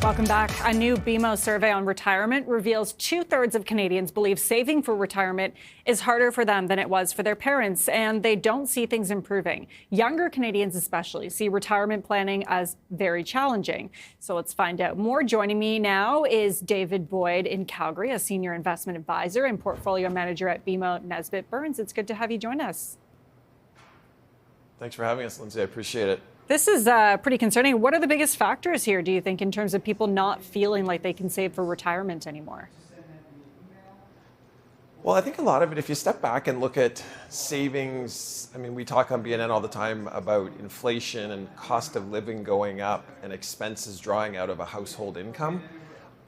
Welcome back. A new BMO survey on retirement reveals 2/3 of Canadians believe saving for retirement is harder for them than it was for their parents, and they don't see things improving. Younger Canadians especially see retirement planning as very challenging. So let's find out more. Joining me now is David Boyd in Calgary, a senior investment advisor and portfolio manager at BMO Nesbitt Burns. It's good to have you join us. Thanks for having us, Lindsay. I appreciate it. This is pretty concerning. What are the biggest factors here, do you think, in terms of people not feeling like they can save for retirement anymore? Well, I think a lot of it, if you step back and look at savings, I mean, we talk on BNN all the time about inflation and cost of living going up and expenses drawing out of a household income.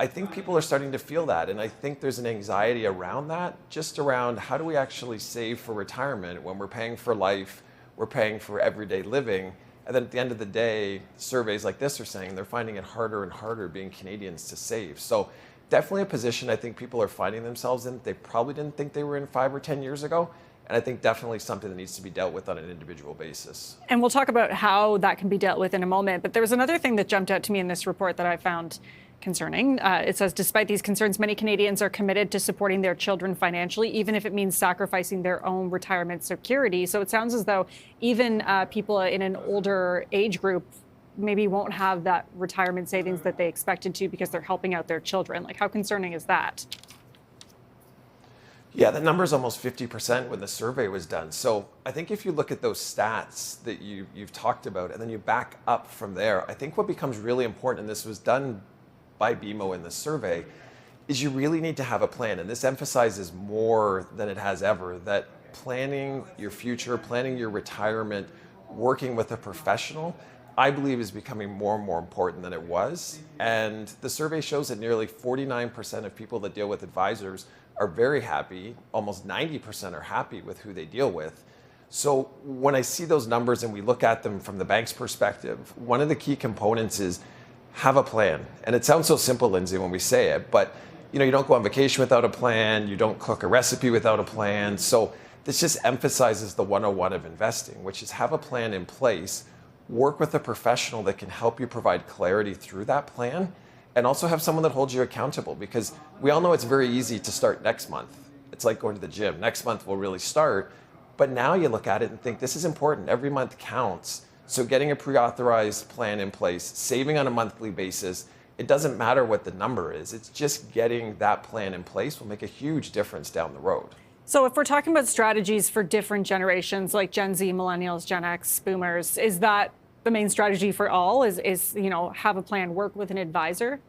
I think people are starting to feel that. And I think there's an anxiety around that, just around how do we actually save for retirement when we're paying for life, we're paying for everyday living. And then at the end of the day, surveys like this are saying they're finding it harder and harder being Canadians to save. So definitely a position I think people are finding themselves in. They probably didn't think they were in 5 or 10 years ago. And I think definitely something that needs to be dealt with on an individual basis. And we'll talk about how that can be dealt with in a moment. But there was another thing that jumped out to me in this report that I found concerning. It says, despite these concerns, many Canadians are committed to supporting their children financially, even if it means sacrificing their own retirement security. So it sounds as though even people in an older age group maybe won't have that retirement savings that they expected to because they're helping out their children. Like, how concerning is that? Yeah, the number is almost 50% when the survey was done. So I think if you look at those stats that you've talked about and then you back up from there, I think what becomes really important, and this was done by BMO in the survey, is you really need to have a plan. And this emphasizes more than it has ever that planning your future, planning your retirement, working with a professional, I believe is becoming more and more important than it was. And the survey shows that nearly 49% of people that deal with advisors are very happy. Almost 90% are happy with who they deal with. So when I see those numbers and we look at them from the bank's perspective, one of the key components is have a plan. And it sounds so simple, Lindsay, when we say it, but you don't go on vacation without a plan, you don't cook a recipe without a plan. So this just emphasizes the 101 of investing, which is have a plan in place, work with a professional that can help you provide clarity through that plan, and also have someone that holds you accountable, because we all know it's very easy to start next month. It's like going to the gym. Next month we'll really start. But now you look at it and think this is important. Every month counts. So getting a pre-authorized plan in place, saving on a monthly basis, it doesn't matter what the number is. It's just getting that plan in place will make a huge difference down the road. So if we're talking about strategies for different generations like Gen Z, Millennials, Gen X, Boomers, is that the main strategy for all? Is have a plan, work with an advisor?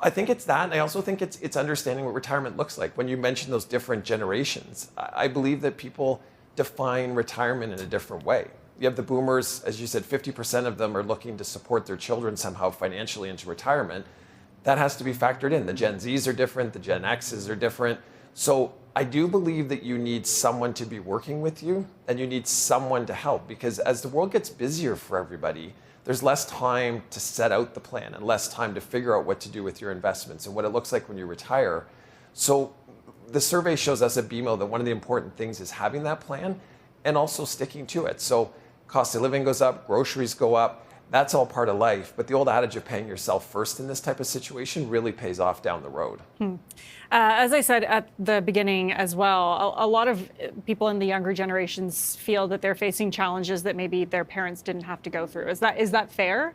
I think it's that. And I also think it's understanding what retirement looks like. When you mention those different generations, I believe that people define retirement in a different way. You have the boomers, as you said, 50% of them are looking to support their children somehow financially into retirement. That has to be factored in. The Gen Zs are different, the Gen Xs are different. So I do believe that you need someone to be working with you and you need someone to help, because as the world gets busier for everybody, there's less time to set out the plan and less time to figure out what to do with your investments and what it looks like when you retire. So the survey shows us at BMO that one of the important things is having that plan and also sticking to it. So cost of living goes up, groceries go up, that's all part of life. But the old adage of paying yourself first in this type of situation really pays off down the road. As I said at the beginning as well, a lot of people in the younger generations feel that they're facing challenges that maybe their parents didn't have to go through. Is that fair?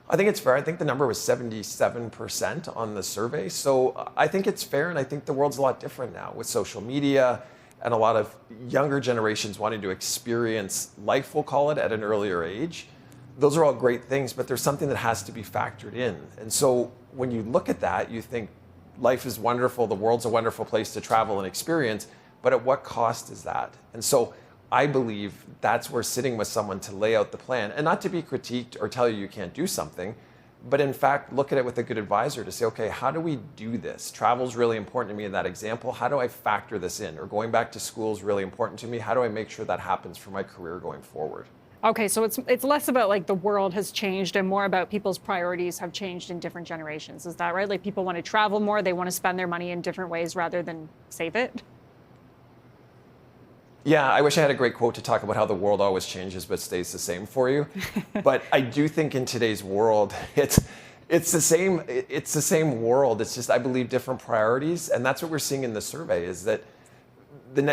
I think it's fair. I think the number was 77% on the survey. So I think it's fair, and I think the world's a lot different now with social media and a lot of younger generations wanting to experience life, we'll call it, at an earlier age. Those are all great things, but there's something that has to be factored in. And so when you look at that, you think life is wonderful, the world's a wonderful place to travel and experience, but at what cost is that? And so I believe that's where sitting with someone to lay out the plan, and not to be critiqued or tell you can't do something, but in fact, look at it with a good advisor to say, okay, how do we do this? Travel is really important to me in that example. How do I factor this in? Or going back to school is really important to me. How do I make sure that happens for my career going forward? Okay, so it's less about like the world has changed and more about people's priorities have changed in different generations. Is that right? Like people want to travel more, they want to spend their money in different ways rather than save it? Yeah, I wish I had a great quote to talk about how the world always changes but stays the same for you. But I do think in today's world, it's the same. It's the same world. It's just, I believe, different priorities, and that's what we're seeing in the survey. Is that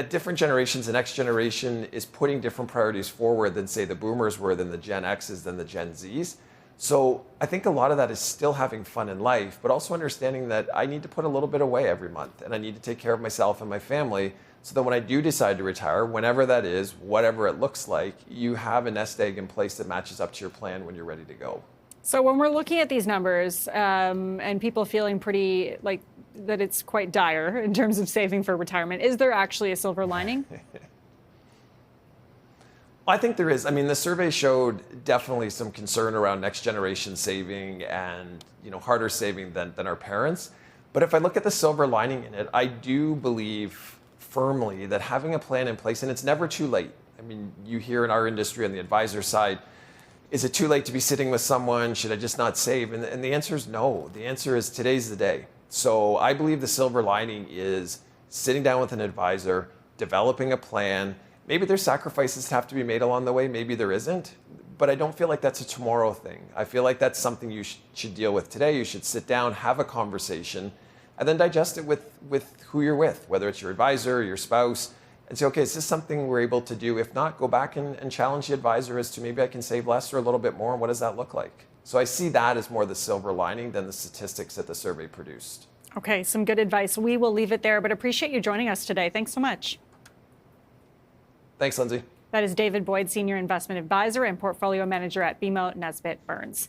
different generations, the next generation is putting different priorities forward than, say, the boomers were, than the Gen X's, than the Gen Z's. So I think a lot of that is still having fun in life, but also understanding that I need to put a little bit away every month, and I need to take care of myself and my family, so that when I do decide to retire, whenever that is, whatever it looks like, you have a nest egg in place that matches up to your plan when you're ready to go. So when we're looking at these numbers and people feeling pretty like that it's quite dire in terms of saving for retirement, is there actually a silver lining? I think there is. I mean, the survey showed definitely some concern around next generation saving and, harder saving than our parents. But if I look at the silver lining in it, I do believe firmly that having a plan in place, and it's never too late. I mean, you hear in our industry on the advisor side, is it too late to be sitting with someone? Should I just not save? And the answer is no. The answer is today's the day. So I believe the silver lining is sitting down with an advisor, developing a plan. Maybe there's sacrifices that have to be made along the way. Maybe there isn't. But I don't feel like that's a tomorrow thing. I feel like that's something you should deal with today. You should sit down, have a conversation, and then digest it with who you're with, whether it's your advisor or your spouse, and say, okay, is this something we're able to do? If not, go back and challenge the advisor as to maybe I can save less or a little bit more. What does that look like? So I see that as more the silver lining than the statistics that the survey produced. Okay, some good advice. We will leave it there, but appreciate you joining us today. Thanks so much. Thanks, Lindsay. That is David Boyd, Senior Investment Advisor and Portfolio Manager at BMO Nesbitt Burns.